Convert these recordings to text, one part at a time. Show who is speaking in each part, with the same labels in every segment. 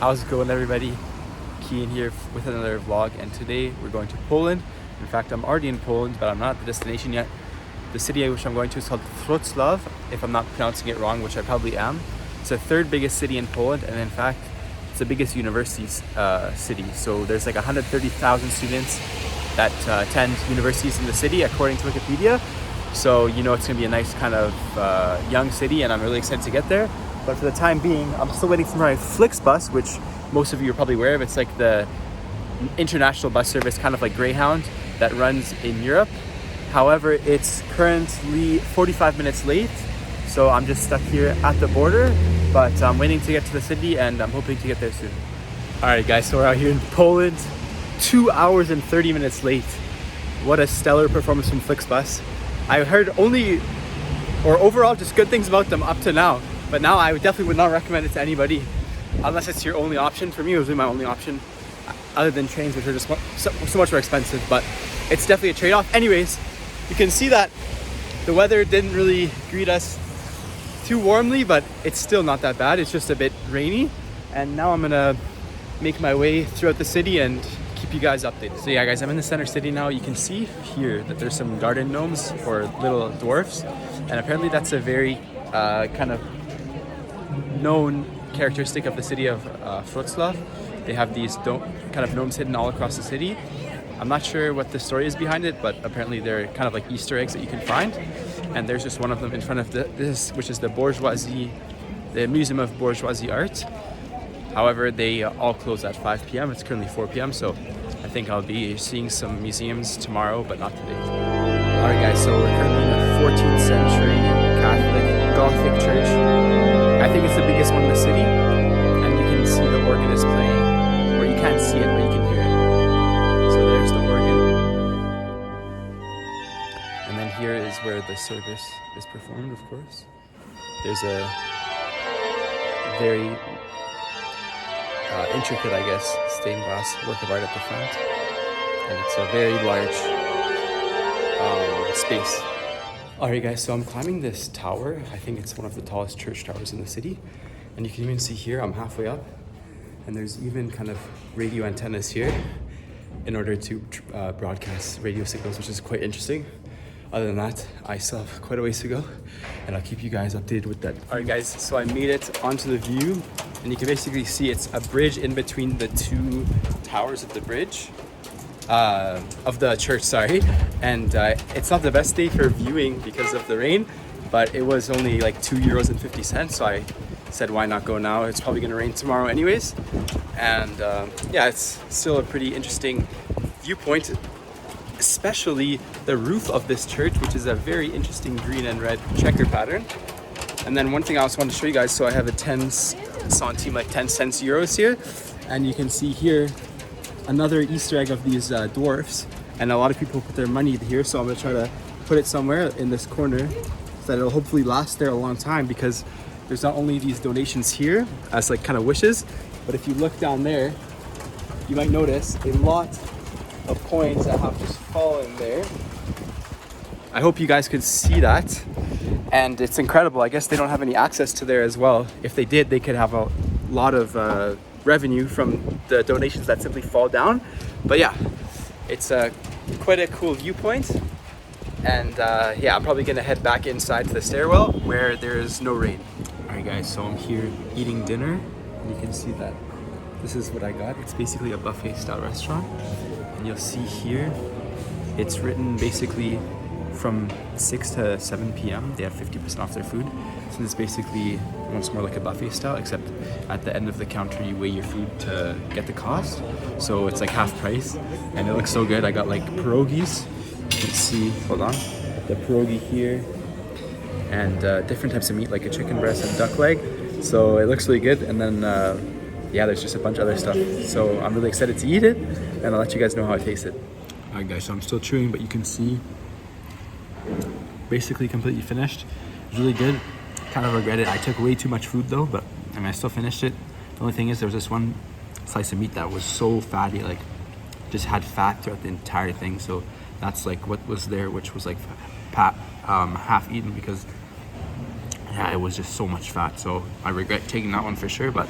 Speaker 1: How's it going, everybody? Keen here with another vlog, and today we're going to Poland. In fact, I'm already in Poland, but I'm not at the destination yet. The city which I'm going to is called Wrocław, if I'm not pronouncing it wrong, which I probably am. It's the third biggest city in Poland, and in fact, it's the biggest university city. So there's like 130,000 students that attend universities in the city, according to Wikipedia. So you know it's going to be a nice kind of young city, and I'm really excited to get there. But for the time being, I'm still waiting for my Flixbus, which most of you are probably aware of. It's like the international bus service, kind of like Greyhound, that runs in Europe. However, it's currently 45 minutes late, so I'm just stuck here at the border, but I'm waiting to get to the city, and I'm hoping to get there soon. All right, guys, so we're out here in Poland, 2 hours and 30 minutes late. What a stellar performance from Flixbus. I heard overall, just good things about them up to now. But now I definitely would not recommend it to anybody unless it's your only option. For me, it was really my only option, other than trains, which are just so much more expensive. But it's definitely a trade-off. Anyways, you can see that the weather didn't really greet us too warmly, but it's still not that bad. It's just a bit rainy. And now I'm gonna make my way throughout the city and keep you guys updated. So yeah, guys, I'm in the center city now. You can see here that there's some garden gnomes, or little dwarfs, and apparently that's a very kind of known characteristic of the city of Wrocław. They have these kind of gnomes hidden all across the city. I'm not sure what the story is behind it, but apparently they're kind of like Easter eggs that you can find. And there's just one of them in front of this, which is the Museum of Bourgeoisie Art. However, they all close at 5 p.m. It's currently 4 p.m. So I think I'll be seeing some museums tomorrow, but not today. All right, guys, so we're currently in a 14th century Catholic Gothic church. I think it's the biggest one in the city, and you can see the organ is playing, or you can't see it, but you can hear it. So there's the organ. And then here is where the service is performed, of course. There's a very intricate, I guess, stained glass work of art at the front. And it's a very large space. Alright, guys, so I'm climbing this tower. I think it's one of the tallest church towers in the city. And you can even see here, I'm halfway up. And there's even kind of radio antennas here in order to broadcast radio signals, which is quite interesting. Other than that, I still have quite a ways to go, and I'll keep you guys updated with that. Alright, guys, so I made it onto the view, and you can basically see it's a bridge in between the two towers of the bridge. Of the church, sorry. And it's not the best day for viewing because of the rain, but it was only like €2.50, so I said why not go now. It's probably gonna rain tomorrow anyways. And yeah, it's still a pretty interesting viewpoint, especially the roof of this church, which is a very interesting green and red checker pattern. And then one thing I also want to show you guys, so I have a 10 centime, like 10 cents euros here, and you can see here another Easter egg of these dwarfs, and a lot of people put their money here, so I'm gonna try to put it somewhere in this corner so that it'll hopefully last there a long time, because there's not only these donations here as like kind of wishes, but if you look down there, you might notice a lot of coins that have just fallen there. I hope you guys could see that, and it's incredible. I guess they don't have any access to there as well. If they did, they could have a lot of revenue from the donations that simply fall down. But yeah, it's quite a cool viewpoint, and yeah, I'm probably gonna head back inside to the stairwell where there's no rain. All right, guys, so I'm here eating dinner, and you can see that this is what I got. It's basically a buffet style restaurant, and you'll see here it's written basically from 6 to 7 p.m. they have 50% off their food. So it's basically almost more like a buffet style, except at the end of the counter you weigh your food to get the cost. So it's like half price, and it looks so good. I got like pierogies. You can see, hold on, the pierogi here, and different types of meat like a chicken breast and duck leg. So it looks really good. And then yeah, there's just a bunch of other stuff. So I'm really excited to eat it, and I'll let you guys know how it tasted. Alright, guys, so I'm still chewing, but you can see basically completely finished. It's really good. Kind of regret it. I took way too much food though, but I mean, I still finished it. The only thing is there was this one slice of meat that was so fatty, like just had fat throughout the entire thing. So that's like what was there, which was like half eaten, because yeah, it was just so much fat. So I regret taking that one for sure, but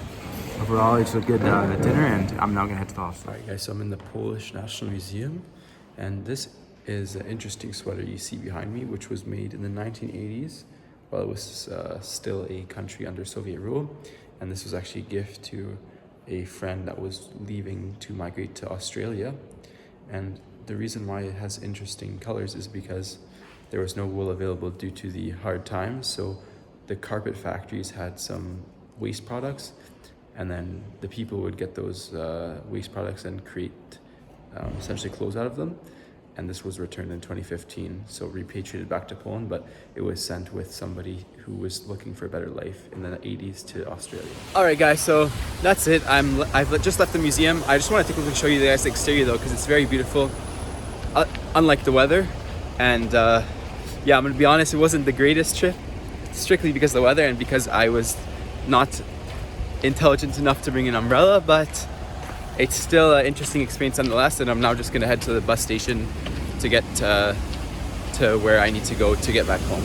Speaker 2: overall, it's a good dinner, and I'm now gonna head to the hostel.
Speaker 1: Alright guys, so I'm in the Polish National Museum, and this is an interesting sweater you see behind me, which was made in the 1980s while it was still a country under Soviet rule. And this was actually a gift to a friend that was leaving to migrate to Australia. And the reason why it has interesting colors is because there was no wool available due to the hard times. So the carpet factories had some waste products, and then the people would get those waste products and create essentially clothes out of them. And this was returned in 2015, so repatriated back to Poland, but it was sent with somebody who was looking for a better life in the 80s to Australia. All right, guys, so that's it. I've just left the museum. I just want to quickly show you guys the exterior, though, because it's very beautiful, unlike the weather. And yeah, I'm gonna be honest, it wasn't the greatest trip, strictly because of the weather and because I was not intelligent enough to bring an umbrella, but it's still an interesting experience nonetheless. And I'm now just gonna head to the bus station to get to where I need to go to get back home.